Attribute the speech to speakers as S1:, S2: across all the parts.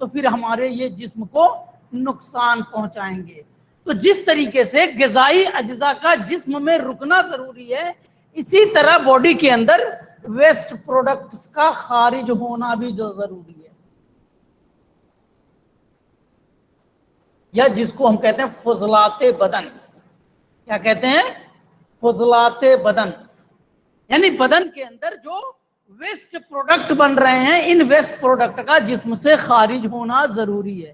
S1: تو پھر ہمارے یہ جسم کو نقصان پہنچائیں گے۔ تو جس طریقے سے غذائی اجزاء کا جسم میں رکنا ضروری ہے، اسی طرح باڈی کے اندر ویسٹ پروڈکٹس کا خارج ہونا بھی ضروری ہے، یا جس کو ہم کہتے ہیں فضلات بدن۔ کیا کہتے ہیں؟ فضلات بدن، یعنی بدن کے اندر جو ویسٹ پروڈکٹ بن رہے ہیں، ان ویسٹ پروڈکٹ کا جسم سے خارج ہونا ضروری ہے۔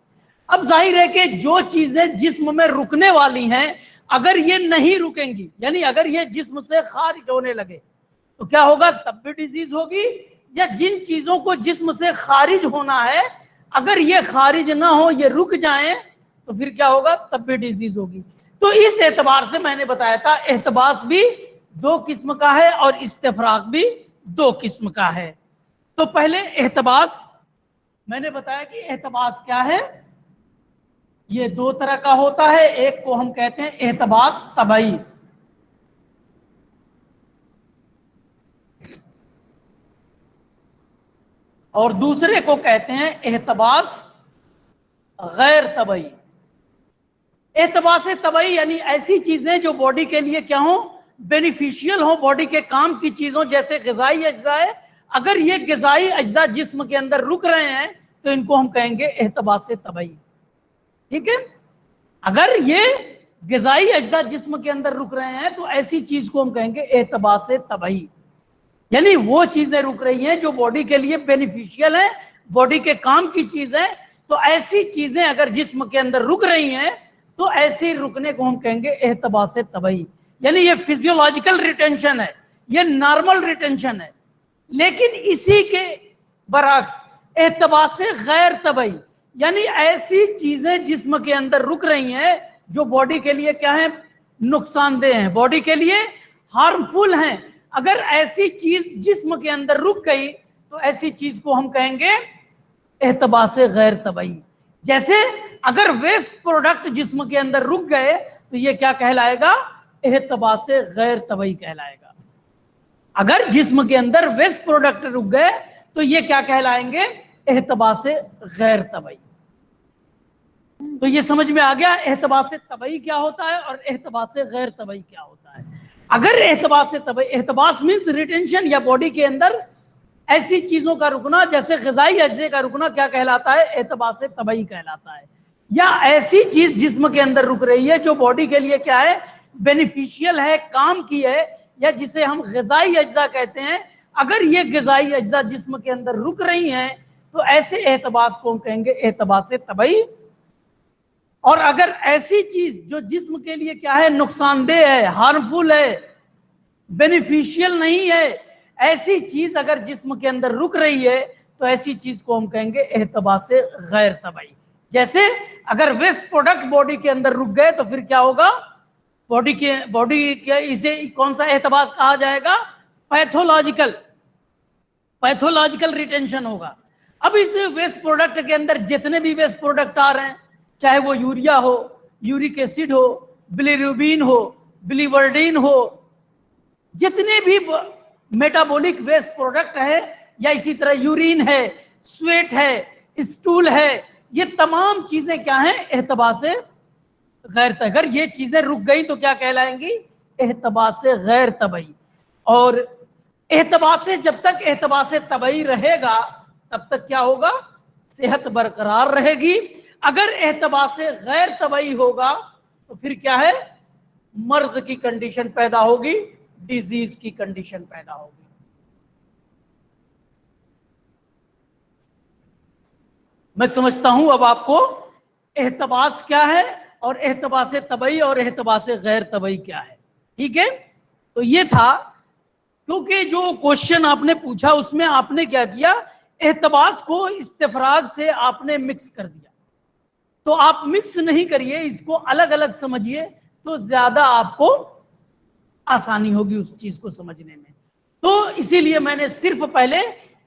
S1: اب ظاہر ہے کہ جو چیزیں جسم میں رکنے والی ہیں، اگر یہ نہیں رکیں گی، یعنی اگر یہ جسم سے خارج ہونے لگے تو کیا ہوگا؟ تب بھی ڈیزیز ہوگی۔ یا جن چیزوں کو جسم سے خارج ہونا ہے، اگر یہ خارج نہ ہو، یہ رک جائیں، تو پھر کیا ہوگا؟ تب بھی ڈیزیز ہوگی۔ تو اس اعتبار سے میں نے بتایا تھا احتباس بھی دو قسم کا ہے اور استفراغ بھی دو قسم کا ہے۔ تو پہلے احتباس، میں نے بتایا کہ احتباس کیا ہے، یہ دو طرح کا ہوتا ہے۔ ایک کو ہم کہتے ہیں احتباس طبعی، اور دوسرے کو کہتے ہیں احتباس غیر طبعی۔ احتباس طبعی یعنی ایسی چیزیں جو باڈی کے لیے کیا ہوں؟ بینیفیشیل ہوں، باڈی کے کام کی چیزوں، جیسے غذائی اجزاء ہے۔ اگر یہ غذائی اجزاء جسم کے اندر رک رہے ہیں تو ان کو ہم کہیں گے احتباس طبعی، ٹھیک ہے؟ اگر یہ غذائی اجزاء جسم کے اندر رک رہے ہیں تو ایسی چیز کو ہم کہیں گے احتباس طبعی، یعنی وہ چیزیں رک رہی ہیں جو باڈی کے لیے بینیفیشیل ہیں، باڈی کے کام کی چیز ہے۔ تو ایسی چیزیں اگر جسم کے اندر رک رہی ہیں تو ایسے رکنے کو ہم کہیں گے احتباس طبعی، یعنی یہ فزیولوجیکل ریٹینشن ہے، یہ نارمل ریٹینشن ہے۔ لیکن اسی کے برعکس احتباس غیر طبعی، یعنی ایسی چیزیں جسم کے اندر رک رہی ہیں جو باڈی کے لیے کیا ہیں؟ نقصان دہ ہیں، باڈی کے لیے ہارمفل ہیں۔ اگر ایسی چیز جسم کے اندر رک گئی تو ایسی چیز کو ہم کہیں گے احتباس غیر طبعی۔ جیسے اگر ویسٹ پروڈکٹ جسم کے اندر رک گئے تو یہ کیا کہلائے گا؟ احتباس غیر طبعی کہلائے گا۔ اگر جسم کے اندر ویسٹ پروڈکٹ رک گئے تو یہ کیا کہلائیں گے؟ احتباس غیر طبعی۔ تو یہ سمجھ میں آ گیا احتباس طبعی کیا ہوتا ہے اور احتباس غیر طبعی کیا ہوتا ہے۔ اگر احتباس طبعی، احتباس مینس ریٹینشن، یا باڈی کے اندر ایسی چیزوں کا رکنا جیسے غذائی اجزاء کا رکنا کیا کہلاتا ہے؟ احتباس طبعی کہلاتا ہے۔ یا ایسی چیز جسم کے اندر رک رہی ہے جو باڈی کے لیے کیا ہے؟ بینیفیشیل ہے، کام کی ہے، یا جسے ہم غذائی اجزاء کہتے ہیں۔ اگر یہ غذائی اجزاء جسم کے اندر رک رہی ہیں تو ایسے احتباس کو ہم کہیں گے احتباس طبعی۔ اور اگر ایسی چیز جو جسم کے لیے کیا ہے؟ نقصان دہ ہے، ہارمفل ہے، بینیفیشیل نہیں ہے، ایسی چیز اگر جسم کے اندر رک رہی ہے تو ایسی چیز کو ہم کہیں گے احتباس غیر طبعی۔ جیسے اگر ویسٹ پروڈکٹ باڈی کے اندر رک گئے تو پھر کیا ہوگا؟ باڈی کے اسے کون سا احتباس کہا جائے گا؟ پیتھولوجیکل ریٹینشن ہوگا۔ اب اس ویسٹ پروڈکٹ کے اندر جتنے بھی ویسٹ پروڈکٹ آ رہے ہیں، چاہے وہ یوریا ہو، یورک ایسڈ ہو، بلیروبین ہو، بلیورڈین ہو، جتنے بھی میٹابولک ویسٹ پروڈکٹ ہے، یا اسی طرح یورین ہے، سویٹ ہے، اسٹول ہے، یہ تمام چیزیں کیا ہیں؟ احتباس غیر طبعی۔ اگر یہ چیزیں رک گئی تو کیا کہلائیں گی؟ احتباس غیر طبعی۔ اور احتباس سے جب تک احتباس طبعی رہے گا تب تک کیا ہوگا؟ صحت برقرار رہے گی۔ اگر احتباس غیر طبعی ہوگا تو پھر کیا ہے؟ مرض کی کنڈیشن پیدا ہوگی، ڈیزیز کی کنڈیشن پیدا ہوگی۔ میں سمجھتا ہوں اب آپ کو احتباس کیا ہے اور احتباس طبعی اور احتباس غیر طبعی کیا ہے، ٹھیک ہے؟ تو یہ تھا، کیونکہ جو کوشچن آپ نے پوچھا اس میں آپ نے کیا کیا؟ احتباس کو استفراغ سے آپ نے مکس کر دیا۔ تو آپ مکس نہیں کریے، اس کو الگ الگ سمجھیے تو زیادہ آپ کو آسانی ہوگی اس چیز کو سمجھنے میں۔ تو اسی لیے میں نے صرف پہلے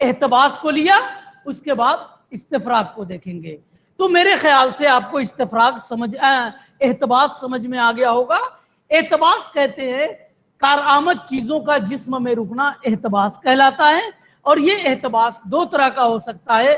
S1: احتباس کو لیا، اس کے بعد استفراغ کو دیکھیں گے۔ تو میرے خیال سے آپ کو احتباس سمجھ میں آ گیا ہوگا۔ احتباس کہتے ہیں کارآمد چیزوں کا جسم میں رکنا احتباس کہلاتا ہے، اور یہ احتباس دو طرح کا ہو سکتا ہے،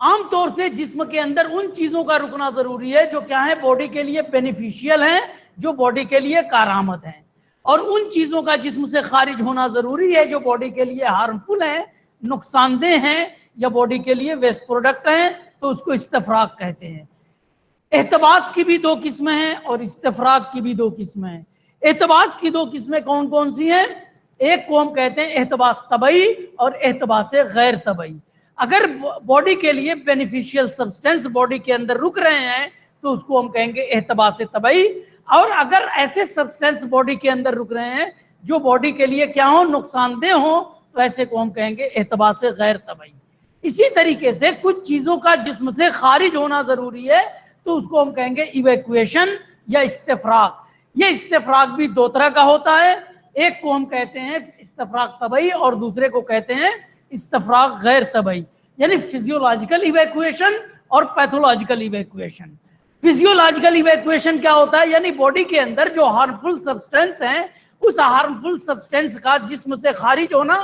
S1: عام طور سے جسم کے اندر ان چیزوں کا رکنا ضروری ہے جو کیا ہے باڈی کے لیے بینیفیشیل ہیں, جو باڈی کے لیے کارآمد ہیں, اور ان چیزوں کا جسم سے خارج ہونا ضروری ہے جو باڈی کے لیے ہارمفل ہیں, نقصان دہ ہیں, یا باڈی کے لیے ویسٹ پروڈکٹ ہیں, تو اس کو استفراغ کہتے ہیں. احتباس کی بھی دو قسمیں ہیں اور استفراغ کی بھی دو قسمیں ہیں. احتباس کی دو قسمیں کون کون سی ہیں؟ ایک کو ہم کہتے ہیں احتباس طبعی اور احتباس غیر طبعی. اگر باڈی کے لیے بینیفیشیل سبسٹینس باڈی کے اندر رک رہے ہیں تو اس کو ہم کہیں گے احتباس طبعی, اور اگر ایسے سبسٹینس باڈی کے اندر رک رہے ہیں جو باڈی کے لیے کیا ہوں, نقصان دہ ہوں, تو ایسے کو ہم کہیں گے احتباس غیر طبعی. اسی طریقے سے کچھ چیزوں کا جسم سے خارج ہونا ضروری ہے تو اس کو ہم کہیں گے ایویکویشن یا استفراغ. یہ استفراغ بھی دو طرح کا ہوتا ہے, ایک کو ہم کہتے ہیں استفراغ طبعی اور دوسرے کو کہتے ہیں استفراغ غیر طبعی, یعنی فزیولوجیکل ایویکویشن اور پیتھولوجیکل ایویکویشن. فزیولوجیکل ایویکویشن کیا ہوتا ہے؟ یعنی باڈی کے اندر جو ہارمفل سبسٹینس ہیں اس ہارمفل سبسٹینس کا جسم سے خارج ہونا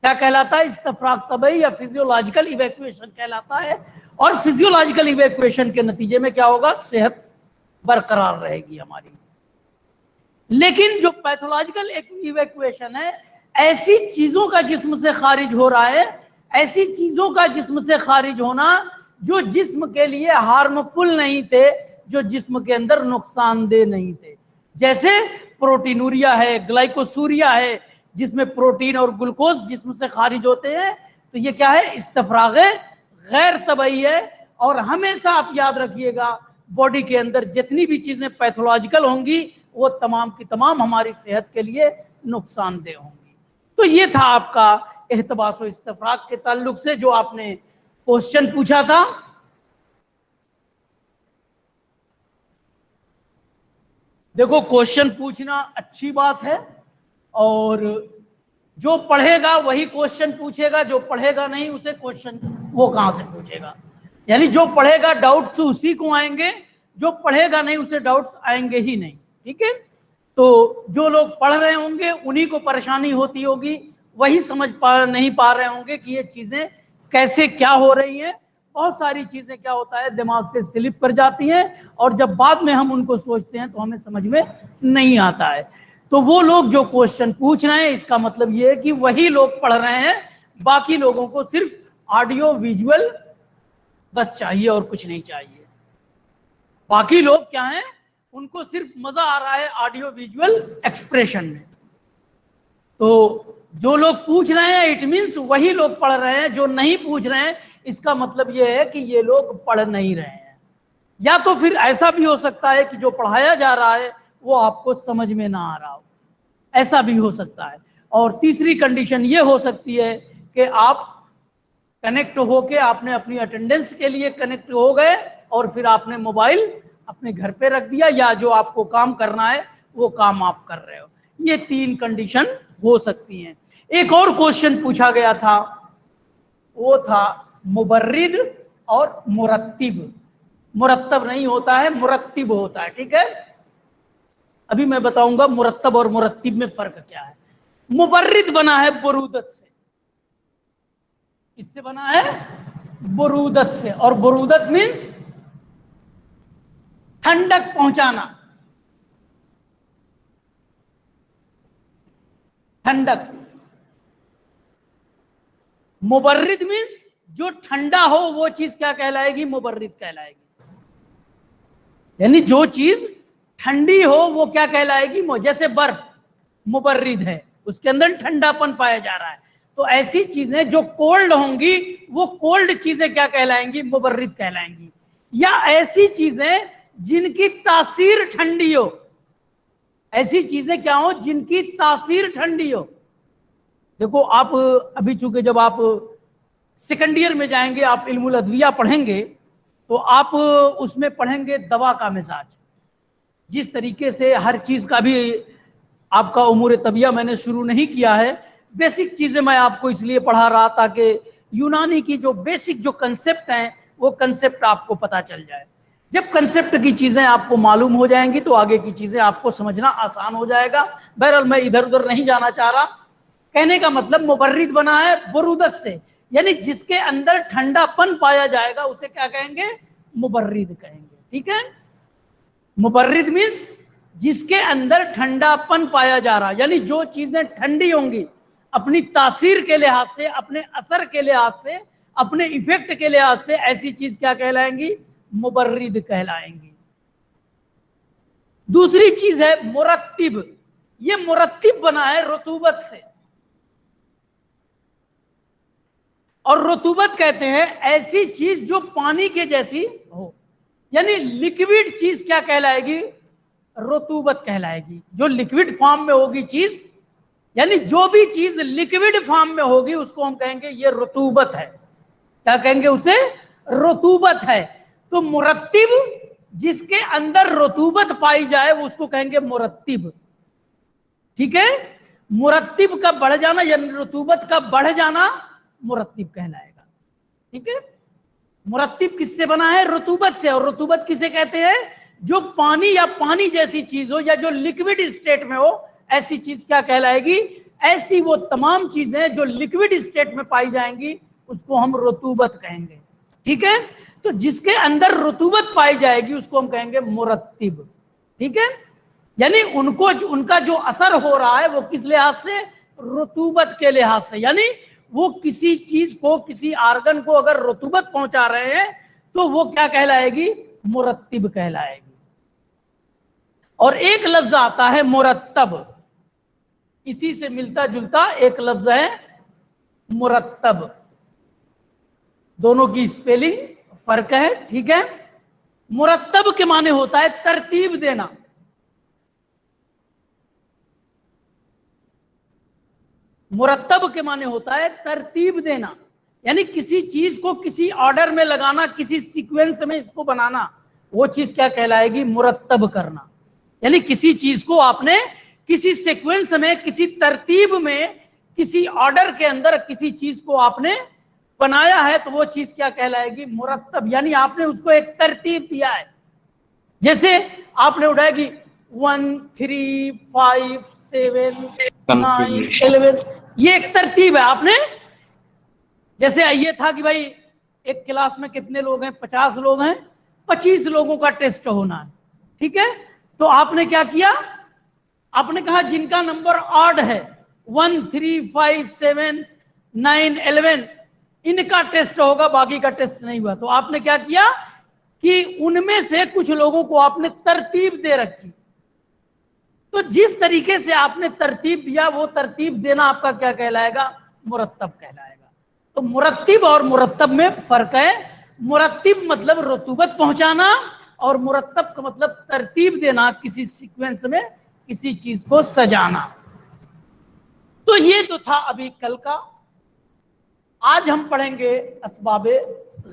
S1: کیا کہلاتا ہے؟ استفراغ طبعی یا فزیولوجیکل ایویکویشن کہلاتا ہے. اور فزیولوجیکل ایویکویشن کے نتیجے میں کیا ہوگا؟ صحت برقرار رہے گی ہماری. لیکن جو پیتھولوجیکل ایویکویشن ہے, ایسی چیزوں کا جسم سے خارج ہو رہا ہے, ایسی چیزوں کا جسم سے خارج ہونا جو جسم کے لیے ہارمفل نہیں تھے, جو جسم کے اندر نقصان دہ نہیں تھے, جیسے پروٹینوریا ہے, گلائکوسوریا ہے, جس میں پروٹین اور گلوکوز جسم سے خارج ہوتے ہیں. تو یہ کیا ہے؟ استفراغ غیر طبعی ہے. اور ہمیشہ آپ یاد رکھیے گا باڈی کے اندر جتنی بھی چیزیں پیتھولوجیکل ہوں گی وہ تمام کی تمام ہماری صحت کے لیے نقصان دہ ہوں گی. تو یہ تھا آپ کا احتباس و استفراغ کے تعلق سے جو آپ نے کوشچن پوچھا تھا. دیکھو کوشچن پوچھنا اچھی بات ہے, اور جو پڑھے گا وہی کوشچن پوچھے گا, جو پڑھے گا نہیں اسے کوشچن وہ کہاں سے پوچھے گا؟ یعنی جو پڑھے گا ڈاؤٹس اسی کو آئیں گے, جو پڑھے گا نہیں اسے ڈاؤٹس آئیں گے ہی نہیں. ٹھیک ہے, تو جو لوگ پڑھ رہے ہوں گے انہی کو پریشانی ہوتی ہوگی, وہی سمجھ نہیں پا رہے ہوں گے کہ یہ چیزیں کیسے کیا ہو رہی ہیں. بہت ساری چیزیں کیا ہوتا ہے دماغ سے سلپ کر جاتی ہیں, اور جب بعد میں ہم ان کو سوچتے ہیں تو ہمیں سمجھ میں نہیں آتا ہے. تو وہ لوگ جو کوشچن پوچھ رہے ہیں اس کا مطلب یہ ہے کہ وہی لوگ پڑھ رہے ہیں, باقی لوگوں کو صرف آڈیو ویژول بس چاہیے اور کچھ نہیں چاہیے. باقی لوگ کیا ہیں, ان کو صرف مزہ آ رہا ہے آڈیو ویژول ایکسپریشن میں. تو جو لوگ پوچھ رہے ہیں اٹ مینس وہی لوگ پڑھ رہے ہیں, جو نہیں پوچھ رہے ہیں اس کا مطلب یہ ہے کہ یہ لوگ پڑھ نہیں رہے ہیں. یا تو پھر ایسا بھی ہو سکتا ہے کہ جو پڑھایا جا رہا ہے وہ آپ کو سمجھ میں نہ آ رہا ہو, ایسا بھی ہو سکتا ہے. اور تیسری کنڈیشن یہ ہو سکتی ہے کہ آپ کنیکٹ ہو کے آپ نے اپنی اٹینڈنس کے لیے کنیکٹ ہو گئے اور پھر آپ نے موبائل اپنے گھر پہ رکھ دیا, یا جو آپ کو کام کرنا ہے وہ کام آپ کر رہے ہو. یہ تین کنڈیشن ہو سکتی ہیں. ایک اور کوشچن پوچھا گیا تھا, وہ تھا مبرد اور مرتب. مرتب نہیں ہوتا ہے, مرتب ہوتا ہے. ٹھیک ہے, ابھی میں بتاؤں گا مرتب اور مرتب میں فرق کیا ہے. مبرد بنا ہے برودت سے, اس سے بنا ہے برودت سے, اور برودت مینس ٹھنڈک پہنچانا, ٹھنڈک. مبرد مینس جو ٹھنڈا ہو وہ چیز کیا کہلائے گی؟ مبرد کہلائے گی. یعنی جو چیز ٹھنڈی ہو وہ کیا کہلائے گی؟ جیسے برف مبرد ہے, اس کے اندر ٹھنڈا پن پایا جا رہا ہے. تو ایسی چیزیں جو کولڈ ہوں گی وہ کولڈ چیزیں کیا کہلائیں گی؟ مبرد کہلائیں گی. یا ایسی چیزیں جن کی تاثیر ٹھنڈی ہو, ایسی چیزیں کیا ہو جن کی تاثیر ٹھنڈی ہو. دیکھو آپ ابھی چونکہ جب آپ سیکنڈ ایئر میں جائیں گے آپ علم الادویہ پڑھیں گے تو آپ اس میں پڑھیں گے دوا کا مزاج. جس طریقے سے ہر چیز کا بھی آپ کا امور طبیعہ میں نے شروع نہیں کیا ہے, بیسک چیزیں میں آپ کو اس لیے پڑھا رہا تاکہ یونانی کی جو بیسک جو کنسپٹ ہیں وہ کنسپٹ آپ کو پتہ چل جائے. جب کنسپٹ کی چیزیں آپ کو معلوم ہو جائیں گی تو آگے کی چیزیں آپ کو سمجھنا آسان ہو جائے گا. بہرحال میں ادھر ادھر نہیں جانا چاہ رہا. کہنے کا مطلب مبرد بنا ہے برودت سے, یعنی جس کے اندر ٹھنڈا پن پایا جائے گا اسے کیا کہیں گے؟ مبرد کہیں گے. ٹھیک ہے, مبرد مینس جس کے اندر ٹھنڈا پن پایا جا رہا, یعنی جو چیزیں ٹھنڈی ہوں گی اپنی تاثیر کے لحاظ سے, اپنے اثر کے لحاظ سے, اپنے ایفیکٹ کے لحاظ سے, ایسی چیز کیا کہلائیں گی؟ مبرد کہلائیں گی. دوسری چیز ہے مرتب. یہ مرتب بنا ہے رطوبت سے, اور رطوبت کہتے ہیں ایسی چیز جو پانی کے جیسی ہو, یعنی لکوڈ چیز کیا کہلائے گی؟ رطوبت کہلائے گی. جو لکوڈ فارم میں ہوگی چیز, یعنی جو بھی چیز لکوڈ فارم میں ہوگی اس کو ہم کہیں گے یہ رطوبت ہے. کیا کہیں گے اسے؟ رطوبت ہے. تو مرتب جس کے اندر رطوبت پائی جائے وہ اس کو کہیں گے مرتب. ٹھیک ہے, مرتب کا بڑھ جانا یعنی رطوبت کا بڑھ جانا مرتب کہلائے گا. ٹھیک ہے, مرتب کس سے بنا ہے؟ رطوبت سے. اور رطوبت کسے کہتے ہیں؟ جو پانی یا پانی جیسی چیز ہو یا جو لکوڈ اسٹیٹ میں ہو, ایسی چیز کیا کہلائے گی؟ ایسی وہ تمام چیزیں جو لکوڈ اسٹیٹ میں پائی جائیں گی اس کو ہم رطوبت کہیں گے. ٹھیک ہے, تو جس کے اندر رطوبت پائی جائے گی اس کو ہم کہیں گے مرتب. ٹھیک ہے, یعنی ان کا جو اثر ہو رہا ہے وہ کس لحاظ سے؟ رطوبت کے لحاظ سے. یعنی وہ کسی چیز کو, کسی آرگن کو اگر رطوبت پہنچا رہے ہیں تو وہ کیا کہلائے گی؟ مرتب کہلائے گی. اور ایک لفظ آتا ہے مرتب, اسی سے ملتا جلتا ایک لفظ ہے مرتب. دونوں کی اسپیلنگ فرق ہے. ٹھیک ہے, مرتب کے معنی ہوتا ہے ترتیب دینا. مرتب کے معنی ہوتا ہے ترتیب دینا, یعنی کسی چیز کو کسی آرڈر میں لگانا, کسی سیکوینس میں اس کو بنانا, وہ چیز کیا کہلائے گی؟ مرتب کرنا. یعنی کسی چیز کو آپ نے کسی سیکوینس میں, کسی ترتیب میں, کسی آرڈر کے اندر کسی چیز کو آپ نے بنایا ہے تو وہ چیز کیا کہلائے گی؟ مرتب. یعنی آپ نے اس کو ایک ترتیب دیا ہے. جیسے آپ نے اٹھایا کہ 1 3 5 7 9 11, یہ ایک ترتیب ہے. آپ نے جیسے یہ تھا کہ بھائی ایک کلاس میں کتنے لوگ ہیں؟ 50 لوگ ہیں, 25 لوگوں کا ٹیسٹ ہونا ہے. ٹھیک ہے, تو آپ نے کیا کیا؟ آپ نے کہا جن کا نمبر آڈ ہے 1 3 5 7 9 11 ان کا ٹیسٹ ہوگا, باقی کا ٹیسٹ نہیں ہوا. تو آپ نے کیا کیا کہ ان میں سے کچھ لوگوں کو آپ نے ترتیب دے رکھی. تو جس طریقے سے آپ نے ترتیب دیا وہ ترتیب دینا آپ کا کیا کہلائے گا؟ مرتب کہلائے گا. تو مرتب اور مرتب میں فرق ہے. مرتب مطلب رطوبت پہنچانا, اور مرتب کا مطلب ترتیب دینا, کسی سیکوینس میں کسی چیز کو سجانا. تو یہ تو تھا ابھی کل کا. آج ہم پڑھیں گے اسباب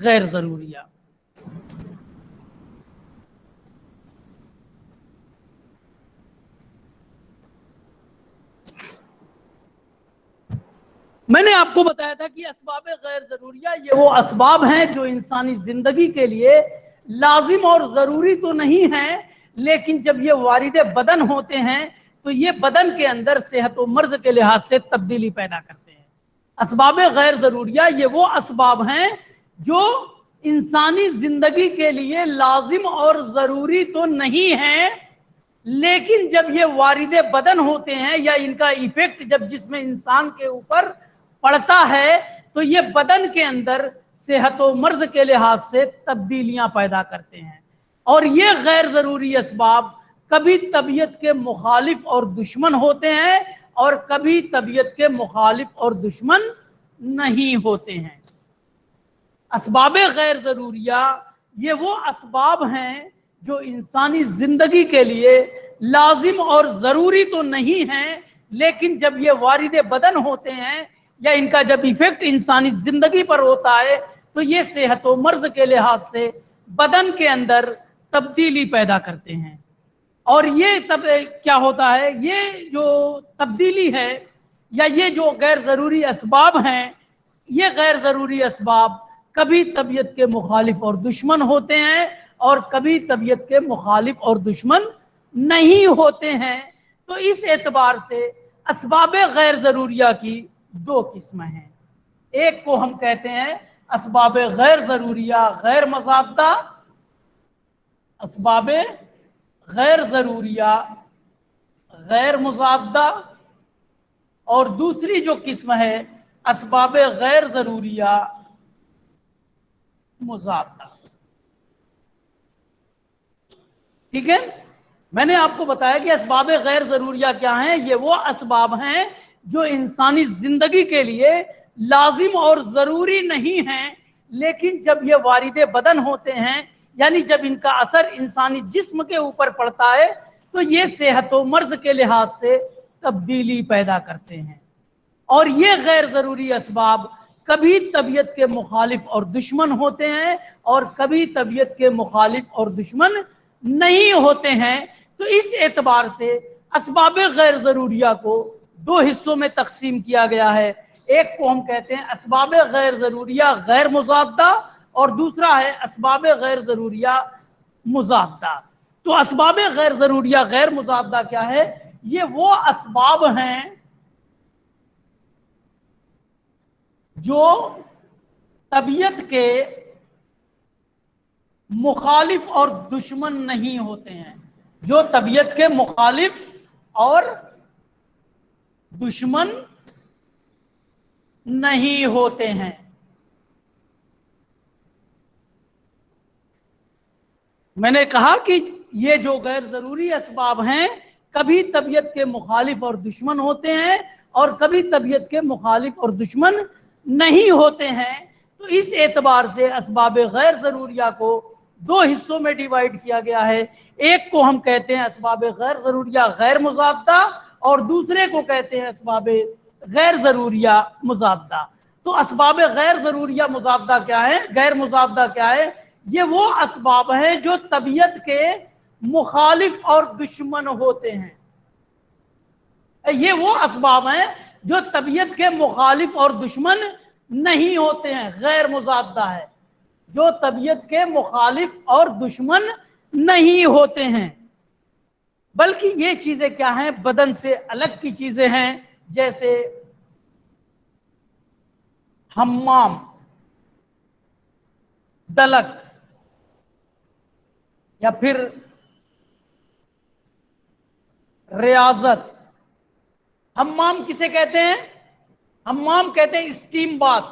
S1: غیر ضروریہ. میں نے آپ کو بتایا تھا کہ اسباب غیر ضروریہ یہ وہ اسباب ہیں جو انسانی زندگی کے لیے لازم اور ضروری تو نہیں ہیں, لیکن جب یہ وارد بدن ہوتے ہیں تو یہ بدن کے اندر صحت و مرض کے لحاظ سے تبدیلی پیدا کرتے ہیں. اسباب غیر ضروریہ یہ وہ اسباب ہیں جو انسانی زندگی کے لیے لازم اور ضروری تو نہیں ہیں, لیکن جب یہ وارد بدن ہوتے ہیں یا ان کا ایفیکٹ جب جسم انسان کے اوپر پڑتا ہے تو یہ بدن کے اندر صحت و مرض کے لحاظ سے تبدیلیاں پیدا کرتے ہیں. اور یہ غیر ضروری اسباب کبھی طبیعت کے مخالف اور دشمن ہوتے ہیں اور کبھی طبیعت کے مخالف اور دشمن نہیں ہوتے ہیں. اسباب غیر ضروریہ یہ وہ اسباب ہیں جو انسانی زندگی کے لیے لازم اور ضروری تو نہیں ہیں, لیکن جب یہ وارد بدن ہوتے ہیں یا ان کا جب ایفیکٹ انسانی زندگی پر ہوتا ہے تو یہ صحت و مرض کے لحاظ سے بدن کے اندر تبدیلی پیدا کرتے ہیں. اور یہ تب کیا ہوتا ہے, یہ جو تبدیلی ہے یا یہ جو غیر ضروری اسباب ہیں, یہ غیر ضروری اسباب کبھی طبیعت کے مخالف اور دشمن ہوتے ہیں اور کبھی طبیعت کے مخالف اور دشمن نہیں ہوتے ہیں. تو اس اعتبار سے اسباب غیر ضروریہ کی دو قسمیں ہیں. ایک کو ہم کہتے ہیں اسباب غیر ضروریہ غیر مضادہ، اسباب غیر ضروریہ غیر مضادہ، اور دوسری جو قسم ہے اسباب غیر ضروریہ مضادہ. ٹھیک ہے، میں نے آپ کو بتایا کہ اسباب غیر ضروریہ کیا ہیں. یہ وہ اسباب ہیں جو انسانی زندگی کے لیے لازم اور ضروری نہیں ہیں، لیکن جب یہ وارد بدن ہوتے ہیں، یعنی جب ان کا اثر انسانی جسم کے اوپر پڑتا ہے، تو یہ صحت و مرض کے لحاظ سے تبدیلی پیدا کرتے ہیں. اور یہ غیر ضروری اسباب کبھی طبیعت کے مخالف اور دشمن ہوتے ہیں اور کبھی طبیعت کے مخالف اور دشمن نہیں ہوتے ہیں. تو اس اعتبار سے اسباب غیر ضروریہ کو دو حصوں میں تقسیم کیا گیا ہے. ایک کو ہم کہتے ہیں اسباب غیر ضروریہ غیر مضادہ، اور دوسرا ہے اسباب غیر ضروریہ مضادہ. تو اسباب غیر ضروریہ غیر مضادہ کیا ہے؟ یہ وہ اسباب ہیں جو طبیعت کے مخالف اور دشمن نہیں ہوتے ہیں، جو طبیعت کے مخالف اور دشمن نہیں ہوتے ہیں. میں نے کہا کہ یہ جو غیر ضروری اسباب ہیں کبھی طبیعت کے مخالف اور دشمن ہوتے ہیں اور کبھی طبیعت کے مخالف اور دشمن نہیں ہوتے ہیں. تو اس اعتبار سے اسباب غیر ضروریہ کو دو حصوں میں ڈیوائیڈ کیا گیا ہے. ایک کو ہم کہتے ہیں اسباب غیر ضروریہ غیر مضادہ اور دوسرے کو کہتے ہیں اسباب غیر ضروریہ مضادہ. تو اسباب غیر ضروریہ مضادہ کیا ہے؟ غیر مضادہ کیا ہے؟ یہ وہ اسباب ہیں جو طبیعت کے مخالف اور دشمن ہوتے ہیں. یہ وہ اسباب ہیں جو طبیعت کے مخالف اور دشمن نہیں ہوتے ہیں. غیر مضادہ ہے جو طبیعت کے مخالف اور دشمن نہیں ہوتے ہیں، بلکہ یہ چیزیں کیا ہیں؟ بدن سے الگ کی چیزیں ہیں، جیسے حمام، دلک، یا پھر ریاضت. حمام کسے کہتے ہیں؟ حمام کہتے ہیں اسٹیم بات.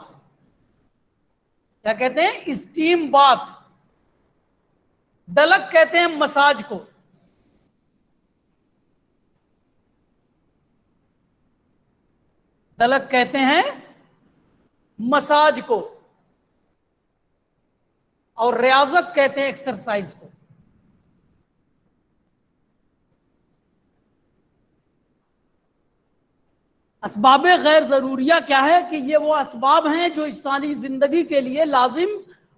S1: کیا کہتے ہیں؟ اسٹیم بات. دلک کہتے ہیں مساج کو. دلک کہتے ہیں مساج کو، اور ریاضت کہتے ہیں ایکسرسائز کو. اسباب غیر ضروریہ کیا ہے؟ کہ یہ وہ اسباب ہیں جو انسانی زندگی کے لیے لازم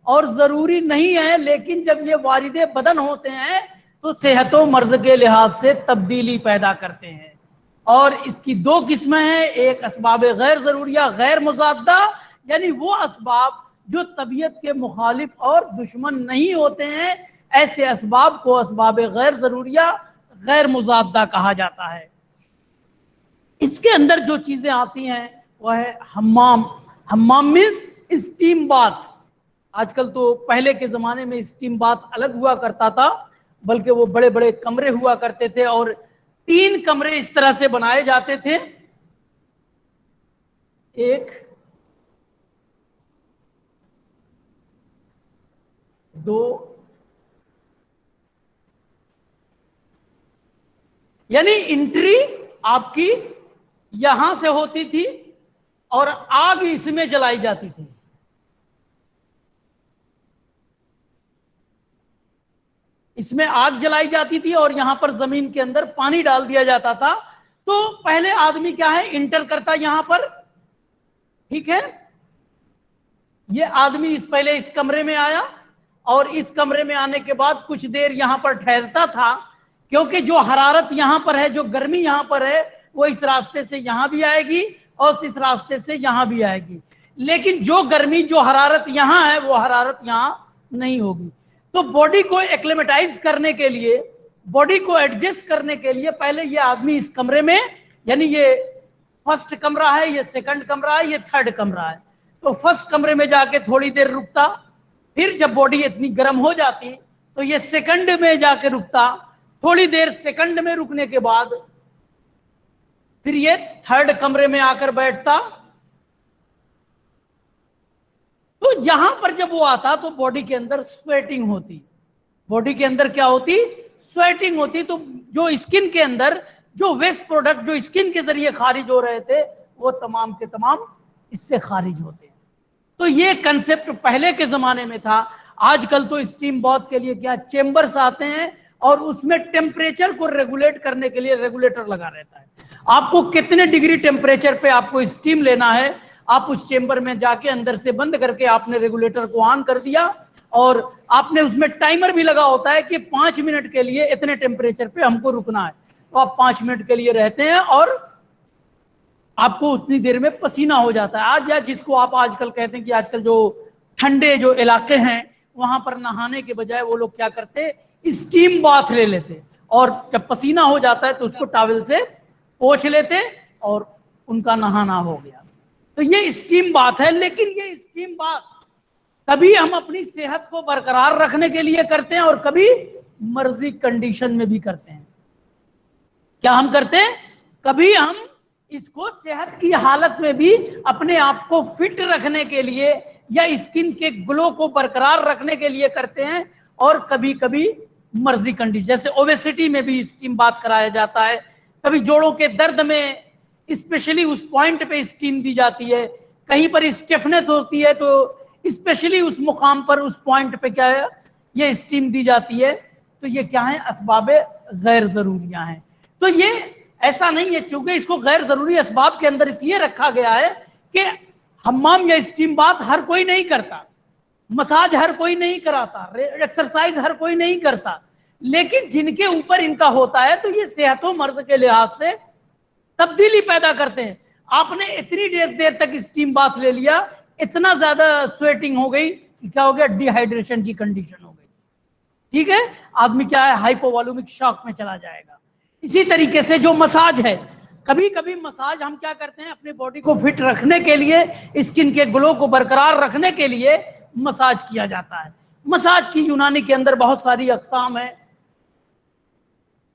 S1: اور ضروری نہیں ہیں، لیکن جب یہ وارد بدن ہوتے ہیں تو صحت و مرض کے لحاظ سے تبدیلی پیدا کرتے ہیں. اور اس کی دو قسمیں ہیں. ایک اسباب غیر ضروریہ غیر مضادہ، یعنی وہ اسباب جو طبیعت کے مخالف اور دشمن نہیں ہوتے ہیں، ایسے اسباب کو اسباب غیر ضروریہ غیر مضادہ کہا جاتا ہے. اس کے اندر جو چیزیں آتی ہیں وہ ہے حمام. حمام مینس اسٹیم بات. آج کل تو پہلے کے زمانے میں اسٹیم بات الگ ہوا کرتا تھا، بلکہ وہ بڑے بڑے کمرے ہوا کرتے تھے، اور 3 کمرے اس طرح سے بنائے جاتے تھے. ایک، 2، یعنی انٹری آپ کی یہاں سے ہوتی تھی اور آگ اس میں جلائی جاتی تھی. اس میں آگ جلائی جاتی تھی اور یہاں پر زمین کے اندر پانی ڈال دیا جاتا تھا. تو پہلے آدمی کیا ہے؟ انٹر کرتا یہاں پر. ٹھیک ہے، یہ آدمی پہلے اس کمرے میں آیا، اور اس کمرے میں آنے کے بعد کچھ دیر یہاں پر ٹھہرتا تھا، کیونکہ جو حرارت یہاں پر ہے، جو گرمی یہاں پر ہے، وہ اس راستے سے یہاں بھی آئے گی اور اس راستے سے یہاں بھی آئے گی. لیکن جو گرمی، جو حرارت یہاں ہے، وہ حرارت یہاں نہیں ہوگی. تو باڈی کو ایکلیمیٹائز کرنے کے لیے، باڈی کو ایڈجسٹ کرنے کے لیے پہلے یہ آدمی اس کمرے میں، یعنی یہ فرسٹ کمرہ ہے، یہ سیکنڈ کمرہ ہے، یہ تھرڈ کمرہ ہے. تو فرسٹ کمرے میں جا کے تھوڑی دیر رکتا, پھر جب باڈی اتنی گرم ہو جاتی تو یہ سیکنڈ میں جا کے رکتا, تھوڑی دیر سیکنڈ میں رکنے کے بعد پھر یہ تھرڈ کمرے میں آ کر بیٹھتا. تو یہاں پر جب وہ آتا تو باڈی کے اندر سویٹنگ ہوتی, باڈی کے اندر کیا ہوتی, سویٹنگ ہوتی. تو جو اسکن کے اندر جو ویسٹ پروڈکٹ جو اسکن کے ذریعے خارج ہو رہے تھے وہ تمام کے تمام اس سے خارج ہوتے ہیں. تو یہ کنسپٹ پہلے کے زمانے میں تھا. آج کل تو اسٹیم باتھ کے لیے کیا چیمبرز آتے ہیں اور اس میں ٹیمپریچر کو ریگولیٹ کرنے کے لیے ریگولیٹر لگا رہتا ہے. آپ کو کتنے ڈگری ٹیمپریچر پہ آپ کو اسٹیم لینا ہے, آپ اس چیمبر میں جا کے اندر سے بند کر کے آپ نے ریگولیٹر کو آن کر دیا, اور آپ نے اس میں ٹائمر بھی لگا ہوتا ہے کہ 5 منٹ کے لیے اتنے ٹیمپریچر پہ ہم کو رکنا ہے. تو آپ 5 منٹ کے لیے رہتے ہیں اور آپ کو اتنی دیر میں پسینہ ہو جاتا ہے. آج یا جس کو آپ آج کل کہتے ہیں کہ آج کل جو ٹھنڈے جو علاقے ہیں وہاں پر نہانے کے بجائے وہ لوگ کیا کرتے, اسٹیم باتھ لے لیتے, اور جب پسینہ ہو جاتا ہے تو اس کو ٹاول سے پوچھ لیتے اور ان کا نہانا ہو گیا. تو یہ اسٹیم بات ہے. لیکن یہ اسٹیم بات کبھی ہم اپنی صحت کو برقرار رکھنے کے لیے کرتے ہیں اور کبھی مرضی کنڈیشن میں بھی کرتے ہیں. کیا ہم کرتے ہیں, کبھی ہم اس کو صحت کی حالت میں بھی اپنے آپ کو فٹ رکھنے کے لیے یا اسکن کے گلو کو برقرار رکھنے کے لیے کرتے ہیں, اور کبھی کبھی مرضی کنڈیشن, جیسے اوبیسٹی میں بھی اسٹیم بات کرایا جاتا ہے. کبھی جوڑوں کے درد میں اسپیشلی اس پوائنٹ پہ اسٹیم دی جاتی ہے, کہیں پر اسٹیفنس ہوتی ہے تو اسپیشلی اس مقام پر اس پوائنٹ پہ کیا ہے یہ اسٹیم دی جاتی ہے. تو یہ کیا ہے, اسباب غیر ضروریاں ہیں. تو یہ ایسا نہیں ہے, چونکہ اس کو غیر ضروری اسباب کے اندر اس لیے رکھا گیا ہے کہ حمام یا اسٹیم بات ہر کوئی نہیں کرتا, مساج ہر کوئی نہیں کراتا, ایکسرسائز ہر کوئی نہیں کرتا, لیکن جن کے اوپر ان کا ہوتا ہے تو یہ صحت و مرض کے لحاظ سے تبدیلی پیدا کرتے ہیں. آپ نے اتنی دیر تک اسٹیم باتھ لے لیا, اتنا زیادہ سویٹنگ ہو گئی کہ کیا ہو گیا, ڈی ہائیڈریشن کی کنڈیشن ہو گئی. ٹھیک ہے, آدمی کیا ہے, ہائپو والومک شاک میں چلا جائے گا. اسی طریقے سے جو مساج ہے, کبھی کبھی مساج ہم کیا کرتے ہیں اپنے باڈی کو فٹ رکھنے کے لیے, اسکن کے گلو کو برقرار رکھنے کے لیے مساج کیا جاتا ہے. مساج کی یونانی کے اندر بہت ساری اقسام ہیں,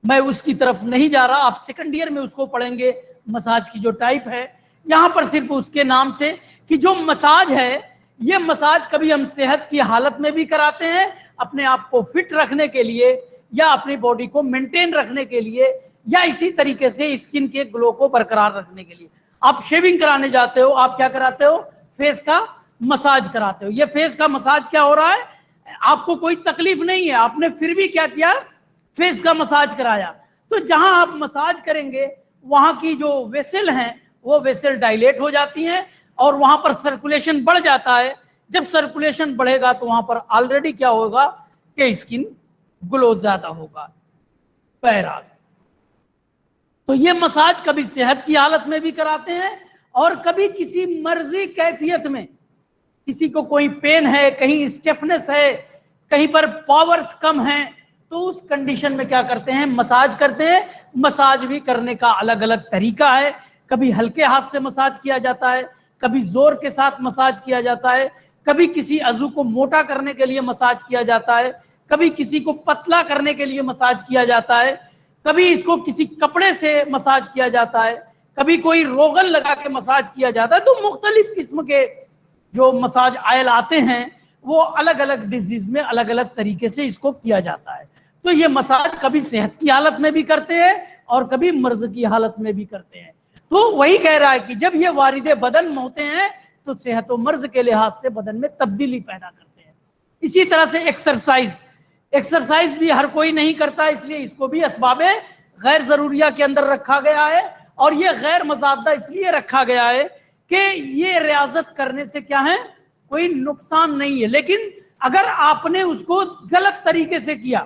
S1: میں اس کی طرف نہیں جا رہا, آپ سیکنڈ ایئر میں اس کو پڑھیں گے مساج کی جو ٹائپ ہے. یہاں پر صرف اس کے نام سے کہ جو مساج ہے, یہ مساج کبھی ہم صحت کی حالت میں بھی کراتے ہیں اپنے آپ کو فٹ رکھنے کے لیے, یا اپنی باڈی کو مینٹین رکھنے کے لیے, یا اسی طریقے سے اسکن کے گلو کو برقرار رکھنے کے لیے. آپ شیونگ کرانے جاتے ہو, آپ کیا کراتے ہو, فیس کا مساج کراتے ہو. یہ فیس کا مساج کیا ہو رہا ہے, آپ کو کوئی تکلیف نہیں ہے, آپ نے پھر بھی کیا کیا, فیس کا مساج کرایا. تو جہاں آپ مساج کریں گے وہاں کی جو ویسل ہیں وہ ویسل ڈائلیٹ ہو جاتی ہیں اور وہاں پر سرکولیشن بڑھ جاتا ہے. جب سرکولیشن بڑھے گا تو وہاں پر آلریڈی کیا ہوگا کہ اسکن گلو زیادہ ہوگا. پیرا تو یہ مساج کبھی صحت کی حالت میں بھی کراتے ہیں اور کبھی کسی مرضی کیفیت میں, کسی کو کوئی پین ہے, کہیں اسٹیفنس ہے, کہیں پر پاورز کم ہیں, تو اس کنڈیشن میں کیا کرتے ہیں, مساج کرتے ہیں. مساج بھی کرنے کا الگ الگ طریقہ ہے. کبھی ہلکے ہاتھ سے مساج کیا جاتا ہے, کبھی زور کے ساتھ مساج کیا جاتا ہے, کبھی کسی عضو کو موٹا کرنے کے لیے مساج کیا جاتا ہے, کبھی کسی کو پتلا کرنے کے لیے مساج کیا جاتا ہے, کبھی اس کو کسی کپڑے سے مساج کیا جاتا ہے, کبھی کوئی روغن لگا کے مساج کیا جاتا ہے. تو مختلف قسم کے جو مساج آئل آتے ہیں وہ الگ الگ ڈیزیز میں الگ الگ طریقے سے اس کو کیا جاتا ہے. تو یہ مساج کبھی صحت کی حالت میں بھی کرتے ہیں اور کبھی مرض کی حالت میں بھی کرتے ہیں. تو وہی کہہ رہا ہے کہ جب یہ وارد بدن ہوتے ہیں تو صحت و مرض کے لحاظ سے بدن میں تبدیلی پیدا کرتے ہیں. اسی طرح سے ایکسرسائز بھی ہر کوئی نہیں کرتا, اس لیے اس کو بھی اسباب غیر ضروریہ کے اندر رکھا گیا ہے. اور یہ غیر مضادہ اس لیے رکھا گیا ہے کہ یہ ریاضت کرنے سے کیا ہے, کوئی نقصان نہیں ہے. لیکن اگر آپ نے اس کو غلط طریقے سے کیا,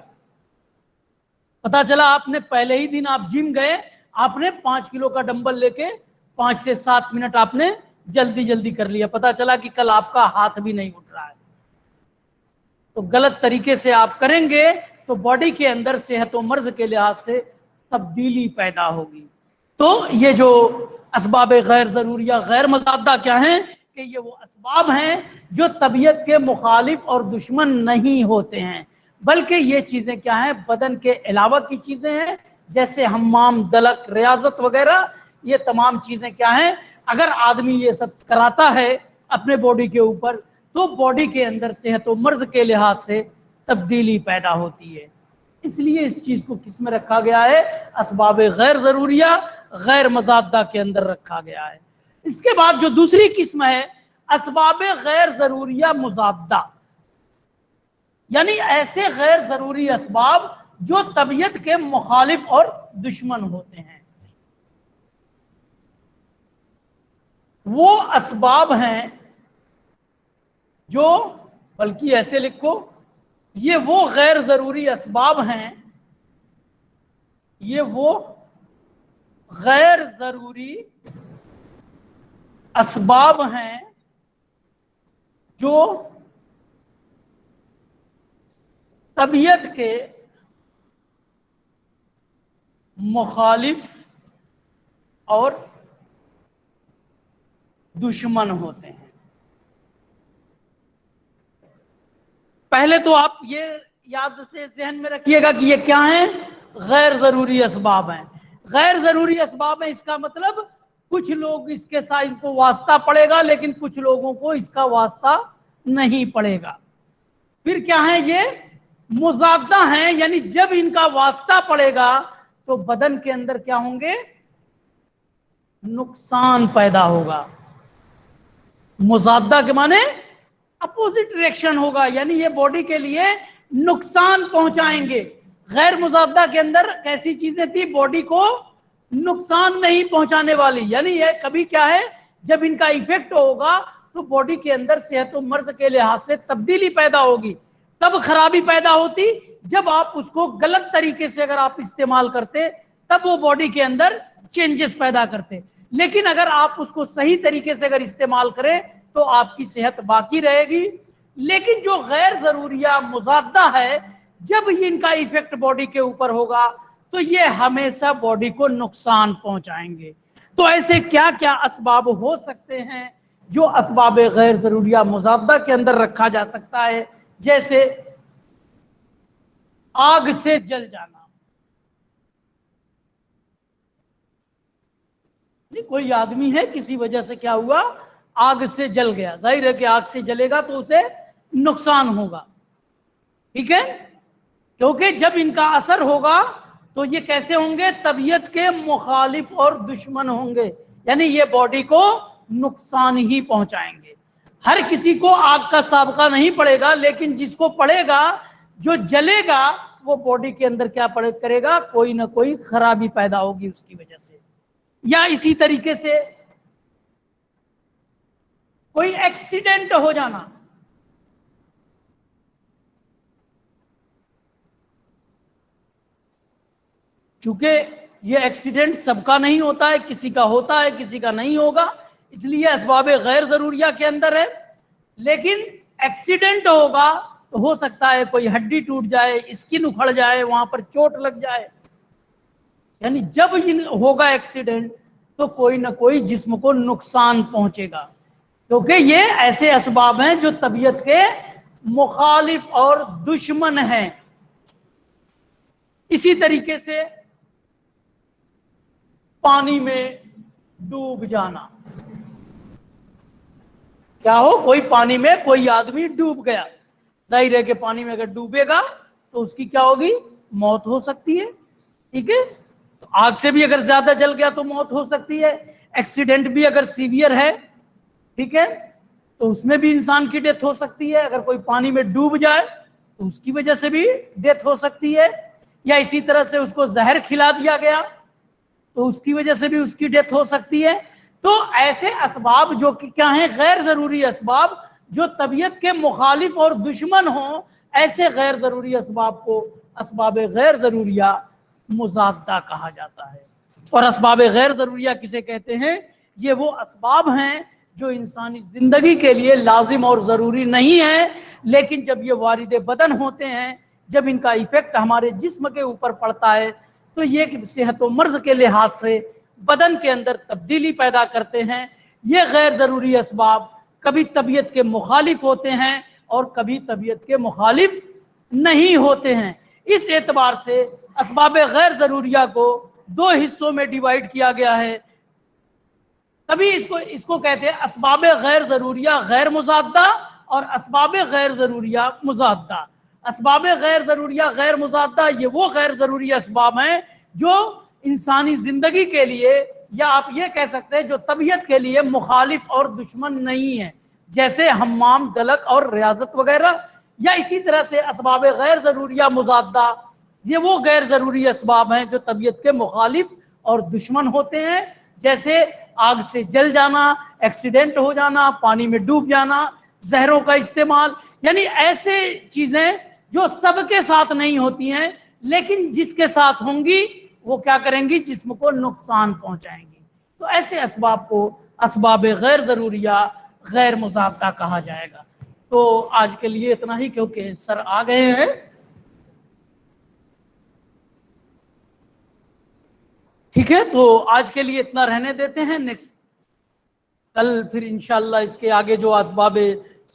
S1: پتا چلا آپ نے پہلے ہی دن آپ جم گئے, آپ نے 5 کلو کا ڈمبل لے کے 5 سے 7 منٹ آپ نے جلدی کر لیا, پتا چلا کہ کل آپ کا ہاتھ بھی نہیں اٹھ رہا ہے. تو غلط طریقے سے آپ کریں گے تو باڈی کے اندر صحت و مرض کے لحاظ سے تبدیلی پیدا ہوگی. تو یہ جو اسباب غیر ضروریہ غیر مضادہ کیا ہیں, کہ یہ وہ اسباب ہیں جو طبیعت کے مخالف اور دشمن نہیں ہوتے ہیں، بلکہ یہ چیزیں کیا ہیں؟ بدن کے علاوہ کی چیزیں ہیں، جیسے حمام، دلک، ریاضت وغیرہ. یہ تمام چیزیں کیا ہیں؟ اگر آدمی یہ سب کراتا ہے اپنے باڈی کے اوپر تو باڈی کے اندر صحت و مرض کے لحاظ سے تبدیلی پیدا ہوتی ہے. اس لیے اس چیز کو کس میں رکھا گیا ہے؟ اسباب غیر ضروریہ، غیر مضادہ کے اندر رکھا گیا ہے. اس کے بعد جو دوسری قسم ہے اسباب غیر ضروریہ مضادہ، یعنی ایسے غیر ضروری اسباب جو طبیعت کے مخالف اور دشمن ہوتے ہیں. وہ اسباب ہیں جو، بلکہ ایسے لکھو، یہ وہ غیر ضروری اسباب ہیں، یہ وہ غیر ضروری اسباب ہیں جو طبیعت کے مخالف اور دشمن ہوتے ہیں. پہلے تو آپ یہ یاد سے ذہن میں رکھیے گا کہ یہ کیا ہیں؟ غیر ضروری اسباب ہیں. غیر ضروری اسباب ہیں، اس کا مطلب کچھ لوگ اس کے ساتھ ان کو واسطہ پڑے گا لیکن کچھ لوگوں کو اس کا واسطہ نہیں پڑے گا. پھر کیا ہیں؟ یہ مضادہ ہیں، یعنی جب ان کا واسطہ پڑے گا تو بدن کے اندر کیا ہوں گے؟ نقصان پیدا ہوگا. مضادہ کے معنی اپوزٹ ریئیکشن ہوگا، یعنی یہ باڈی کے لیے نقصان پہنچائیں گے. غیر مضادہ کے اندر کیسی چیزیں تھی؟ باڈی کو نقصان نہیں پہنچانے والی، یعنی یہ کبھی کیا ہے؟ جب ان کا ایفیکٹ ہوگا تو باڈی کے اندر صحت و مرض کے لحاظ سے تبدیلی پیدا ہوگی. تب خرابی پیدا ہوتی جب آپ اس کو غلط طریقے سے اگر آپ استعمال کرتے، تب وہ باڈی کے اندر چینجز پیدا کرتے. لیکن اگر آپ اس کو صحیح طریقے سے اگر استعمال کریں تو آپ کی صحت باقی رہے گی. لیکن جو غیر ضروریہ مضادہ ہے، جب ان کا ایفیکٹ باڈی کے اوپر ہوگا تو یہ ہمیشہ باڈی کو نقصان پہنچائیں گے. تو ایسے کیا کیا اسباب ہو سکتے ہیں جو اسباب غیر ضروریہ مضادہ کے اندر رکھا جا سکتا ہے؟ جیسے آگ سے جل جانا. کوئی آدمی ہے کسی وجہ سے کیا ہوا؟ آگ سے جل گیا. ظاہر ہے کہ آگ سے جلے گا تو اسے نقصان ہوگا، ٹھیک ہے؟ کیونکہ جب ان کا اثر ہوگا تو یہ کیسے ہوں گے؟ طبیعت کے مخالف اور دشمن ہوں گے، یعنی یہ باڈی کو نقصان ہی پہنچائیں گے. ہر کسی کو آگ کا سابقہ نہیں پڑے گا، لیکن جس کو پڑے گا، جو جلے گا، وہ باڈی کے اندر کیا کرے گا؟ کوئی نہ کوئی خرابی پیدا ہوگی اس کی وجہ سے. یا اسی طریقے سے کوئی ایکسیڈنٹ ہو جانا. چونکہ یہ ایکسیڈنٹ سب کا نہیں ہوتا ہے، کسی کا ہوتا ہے، کسی کا نہیں ہوگا، اس لیے اسباب غیر ضروریہ کے اندر ہے. لیکن ایکسیڈنٹ ہوگا تو ہو سکتا ہے کوئی ہڈی ٹوٹ جائے، اسکن اکھڑ جائے، وہاں پر چوٹ لگ جائے. یعنی جب ہوگا ایکسیڈنٹ تو کوئی نہ کوئی جسم کو نقصان پہنچے گا، کیونکہ یہ ایسے اسباب ہیں جو طبیعت کے مخالف اور دشمن ہیں. اسی طریقے سے پانی میں ڈوب جانا. کیا ہو؟ کوئی پانی میں کوئی آدمی ڈوب گیا. ظاہر ہے کہ پانی میں اگر ڈوبے گا تو اس کی کیا ہوگی؟ موت ہو سکتی ہے، ٹھیک ہے؟ آگ سے بھی اگر زیادہ جل گیا تو موت ہو سکتی ہے. ایکسیڈنٹ بھی اگر سیویئر ہے، ٹھیک ہے، تو اس میں بھی انسان کی ڈیتھ ہو سکتی ہے. اگر کوئی پانی میں ڈوب جائے تو اس کی وجہ سے بھی ڈیتھ ہو سکتی ہے. یا اسی طرح سے اس کو زہر کھلا دیا گیا تو اس کی وجہ سے بھی اس کی ڈیتھ ہو سکتی ہے. تو ایسے اسباب جو کہ کیا ہیں؟ غیر ضروری اسباب جو طبیعت کے مخالف اور دشمن ہوں، ایسے غیر ضروری اسباب کو اسباب غیر ضروریہ مضادہ کہا جاتا ہے. اور اسباب غیر ضروریہ کسے کہتے ہیں؟ یہ وہ اسباب ہیں جو انسانی زندگی کے لیے لازم اور ضروری نہیں ہے، لیکن جب یہ وارد بدن ہوتے ہیں، جب ان کا ایفیکٹ ہمارے جسم کے اوپر پڑتا ہے تو یہ صحت و مرض کے لحاظ سے بدن کے اندر تبدیلی پیدا کرتے ہیں. یہ غیر ضروری اسباب کبھی طبیعت کے مخالف ہوتے ہیں اور کبھی طبیعت کے مخالف نہیں ہوتے ہیں. اس اعتبار سے اسباب غیر ضروریہ کو دو حصوں میں ڈیوائیڈ کیا گیا ہے. کبھی اس کو کہتے ہیں اسباب غیر ضروریہ غیر مضادہ اور اسباب غیر ضروریہ مضادہ. اسباب غیر ضروریہ غیر مضادہ یہ وہ غیر ضروری اسباب ہیں جو انسانی زندگی کے لیے یا آپ یہ کہہ سکتے ہیں جو طبیعت کے لیے مخالف اور دشمن نہیں ہے، جیسے حمام، دلک اور ریاضت وغیرہ. یا اسی طرح سے اسباب غیر ضروریہ مضادہ یہ وہ غیر ضروری اسباب ہیں جو طبیعت کے مخالف اور دشمن ہوتے ہیں، جیسے آگ سے جل جانا، ایکسیڈنٹ ہو جانا، پانی میں ڈوب جانا، زہروں کا استعمال. یعنی ایسے چیزیں جو سب کے ساتھ نہیں ہوتی ہیں لیکن جس کے ساتھ ہوں گی وہ کیا کریں گی، جسم کو نقصان پہنچائیں گی. تو ایسے اسباب کو اسباب غیر ضروریہ غیر مضادہ کہا جائے گا. تو آج کے لیے اتنا ہی کیونکہ سر آ گئے ہیں. ٹھیک ہے، تو آج کے لیے اتنا رہنے دیتے ہیں. نیکسٹ کل پھر انشاءاللہ اس کے آگے جو اسباب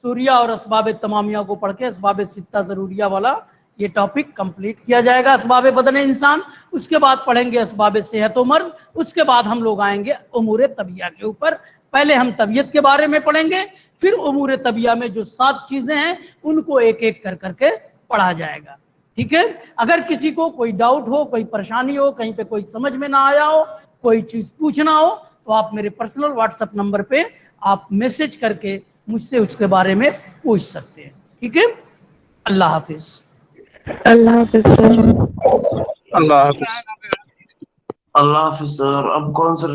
S1: سوریہ اور اسباب تمامیہ کو پڑھ کے اسباب ستہ ضروریہ والا یہ ٹاپک کمپلیٹ کیا جائے گا. اسباب بدن انسان، اس کے بعد پڑھیں گے اسباب صحت و مرض، اس کے بعد ہم لوگ آئیں گے امور طبیعہ کے اوپر. پہلے ہم طبیعت کے بارے میں پڑھیں گے، پھر امور طبیعہ میں جو 7 چیزیں ہیں ان کو ایک ایک کر کے پڑھا جائے گا. ٹھیک ہے، اگر کسی کو کوئی ڈاؤٹ ہو، کوئی پریشانی ہو، کہیں پہ کوئی سمجھ میں نہ آیا ہو، کوئی چیز پوچھنا ہو تو آپ میرے پرسنل واٹس ایپ نمبر پہ آپ میسج کر کے مجھ سے اس کے بارے میں پوچھ سکتے ہیں. ٹھیک ہے، اللہ حافظ.
S2: اللہ حافظ سر.
S3: اللہ حافظ.
S4: اللہ حافظ سر. اب کون سا